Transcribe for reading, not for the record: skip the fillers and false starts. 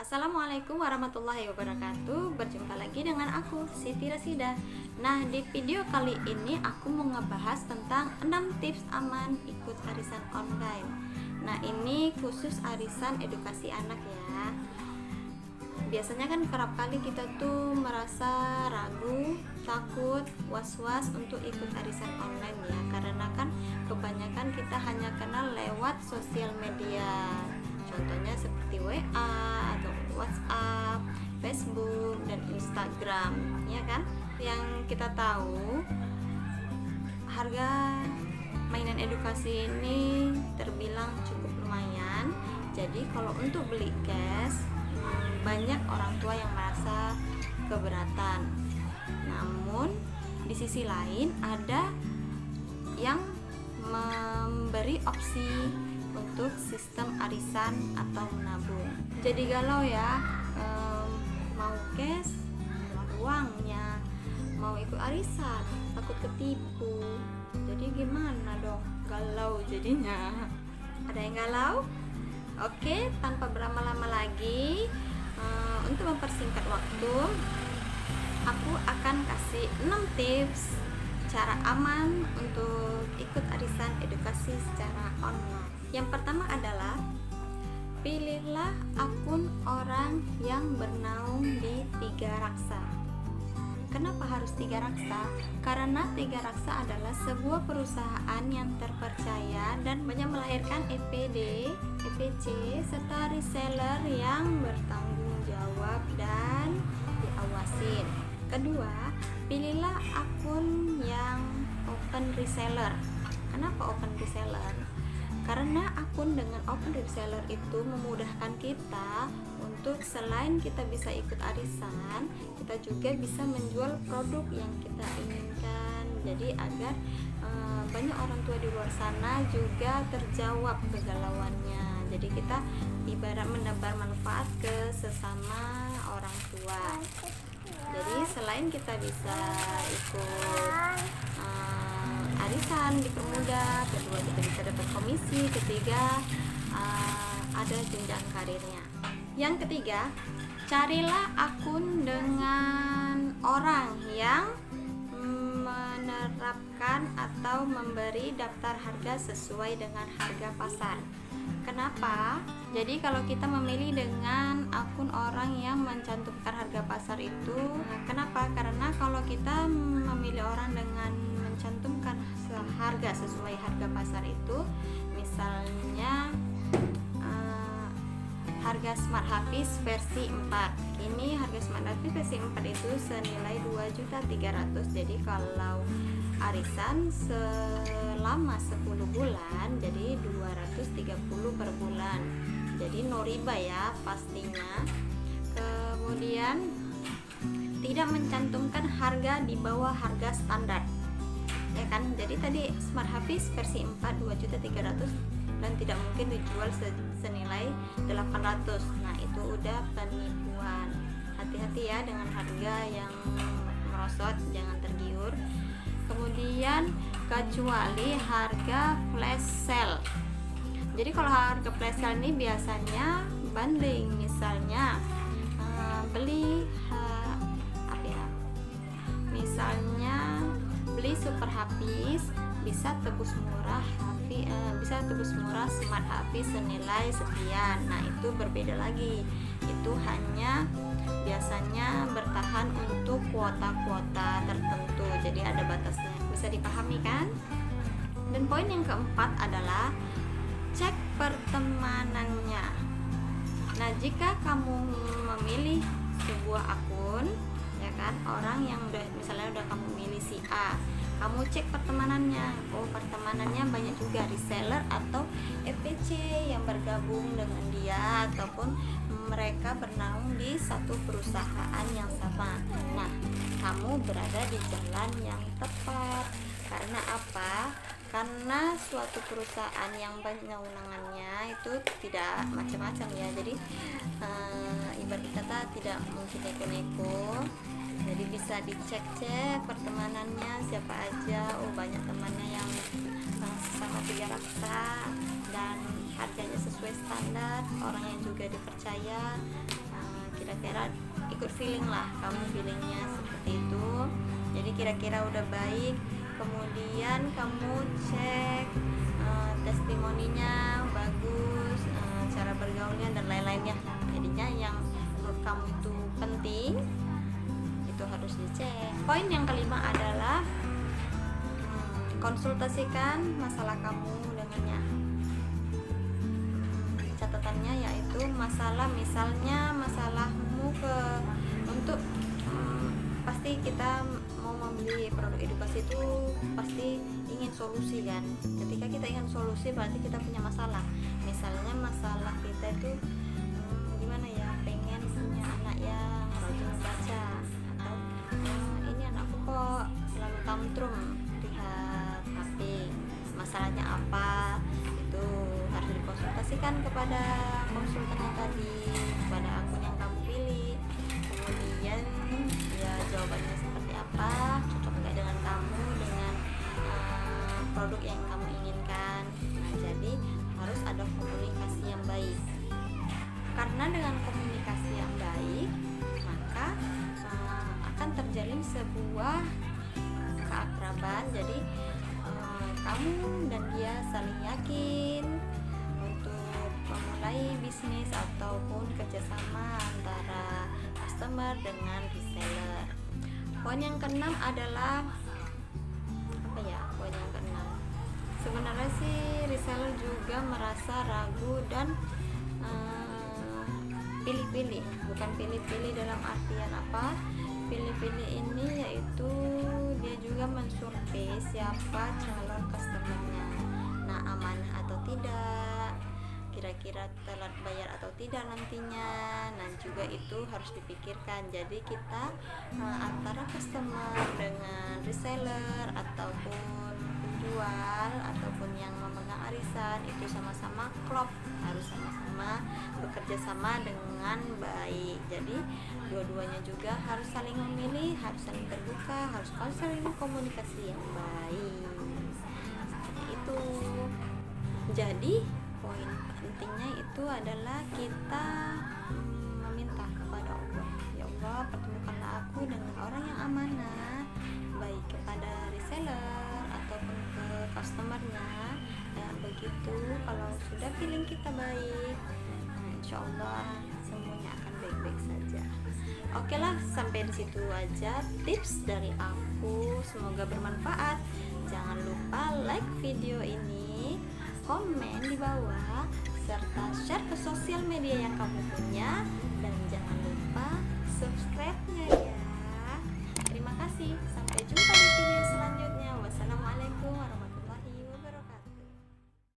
Assalamualaikum warahmatullahi wabarakatuh. Berjumpa lagi dengan aku, Siti Rasida. Nah, di video kali ini aku mau ngebahas tentang 6 tips aman ikut arisan online. Nah, ini khusus arisan edukasi anak ya. Biasanya kan kerap kali kita tuh merasa ragu, takut, was-was untuk ikut arisan online ya. Karena kan kebanyakan kita hanya kenal lewat sosial media. Contohnya seperti WA atau WhatsApp, Facebook, dan Instagram, ya kan? Yang kita tahu harga mainan edukasi ini terbilang cukup lumayan. Jadi kalau untuk beli cash, banyak orang tua yang merasa keberatan. Namun di sisi lain ada yang memberi opsi untuk sistem arisan atau menabung. Jadi galau ya, mau cash, mau uangnya, mau ikut arisan, takut ketipu. Jadi gimana dong? Galau jadinya. Ada yang galau? Oke, tanpa berlama-lama lagi, untuk mempersingkat waktu, aku akan kasih 6 tips cara aman untuk ikut arisan edukasi secara online. Yang pertama adalah pilihlah akun orang yang bernaung di Tiga Raksa. Kenapa harus Tiga Raksa? Karena Tiga Raksa adalah sebuah perusahaan yang terpercaya dan banyak melahirkan EPD, EPC, serta reseller yang bertanggung jawab dan diawasin. Kedua, pilihlah akun yang open reseller. Kenapa open reseller? Karena akun dengan open reseller itu memudahkan kita untuk selain kita bisa ikut arisan, kita juga bisa menjual produk yang kita inginkan. Jadi agar banyak orang tua di luar sana juga terjawab kegalauannya. Jadi kita ibarat menebar manfaat ke sesama orang tua. Jadi selain kita bisa ikut arisan dipermudah, kedua kita bisa dapat komisi, ketiga ada jenjang karirnya. Yang ketiga, carilah akun dengan orang yang menerapkan atau memberi daftar harga sesuai dengan harga pasar. Kenapa? Jadi kalau kita memilih dengan akun orang yang mencantumkan harga pasar itu, kenapa? Karena kalau kita memilih orang dengan mencantumkan harga sesuai harga pasar itu, misalnya harga Smart Hafiz versi 4. Ini harga Smart Hafiz versi 4 itu senilai 2.300.000. Jadi kalau arisan selama 10 bulan jadi 230 per bulan. Jadi no riba ya pastinya. Kemudian tidak mencantumkan harga di bawah harga standar. Ya kan? Jadi tadi Smart Hafiz versi 4 2.300.000 dan tidak mungkin dijual senilai 800. Nah, itu udah penipuan. Hati-hati ya dengan harga yang merosot, jangan tergiur. Kemudian kecuali harga flash sale. Jadi kalau harga flash sale ini biasanya banding, misalnya misalnya beli Super Hafiz bisa tebus murah Smart Hafiz senilai sekian. Nah, itu berbeda lagi. Itu hanya biasanya bertahan untuk kuota-kuota tertentu. Jadi ada batasnya. Bisa dipahami kan? Dan poin yang keempat adalah cek pertemanannya. Nah, jika kamu memilih sebuah akun, ya kan, orang yang misalnya udah kamu milih si A, kamu cek pertemanannya. Oh, pertemanannya banyak juga reseller atau EPC yang bergabung dengan dia ataupun mereka bernaung di satu perusahaan yang sama. Nah, kamu berada di jalan yang tepat. Karena apa? Karena suatu perusahaan yang banyak kewenangannya itu tidak macam-macam ya. Jadi ibarat kata tidak mungkin neko-neko. Jadi bisa dicek-cek pertemanannya siapa aja. Oh, banyak temannya yang sama Tiga Raksa dan harganya sesuai standar, orang yang juga dipercaya. kira-kira ikut feeling lah, kamu feelingnya seperti itu. Jadi kira-kira udah baik, kemudian kamu cek testimoninya bagus, cara bergaulnya dan lain-lainnya. Jadinya yang menurut kamu itu penting itu harus dicek. Poin yang kelima adalah konsultasikan masalah kamu dengannya. Catatannya yaitu misalnya masalahmu untuk pasti kita mau membeli produk edukasi itu pasti ingin solusi kan. Ketika kita ingin solusi berarti kita punya masalah. Misalnya masalah kita itu gimana ya, pengen punya anak yang rajin membaca, atau ini anakku kok selalu tantrum lihat HP, masalahnya apa, itu harus dikonsultasikan kepada konsultannya tadi, kepada akun yang kamu pilih. Kemudian ya jawabannya seperti apa, cocok nggak dengan kamu, dengan produk yang kamu inginkan. Nah, jadi harus ada komunikasi yang baik, karena dengan komunikasi yang baik maka akan terjalin sebuah keakraban. Jadi kamu dan dia saling yakin untuk memulai bisnis ataupun kerjasama antara customer dengan reseller. Poin yang keenam adalah apa ya? Poin yang keenam, sebenarnya sih reseller juga merasa ragu dan pilih-pilih. Bukan pilih-pilih dalam artian apa, pilih-pilih ini yaitu dia juga mensurvei siapa calon customernya. Nah, amanah atau tidak, kira-kira telat bayar atau tidak nantinya. Nah, juga itu harus dipikirkan. Jadi kita antara customer dengan reseller ataupun penjual ataupun yang memegang arisan itu sama-sama klop, harus sama-sama bekerja sama dengan baik. Jadi dua-duanya juga harus saling memilih, harus saling terbuka, harus saling komunikasi yang baik. Seperti itu. Jadi poin pentingnya itu adalah kita meminta kepada Allah, ya Allah pertemukanlah aku dengan orang yang amanah, baik kepada reseller ataupun ke customernya. Dan begitu kalau sudah feeling kita baik, nah, insya Allah semuanya akan baik-baik saja. Oke lah, sampai di situ aja tips dari aku, semoga bermanfaat. Jangan lupa like video ini, komen di bawah, serta share ke sosial media yang kamu punya.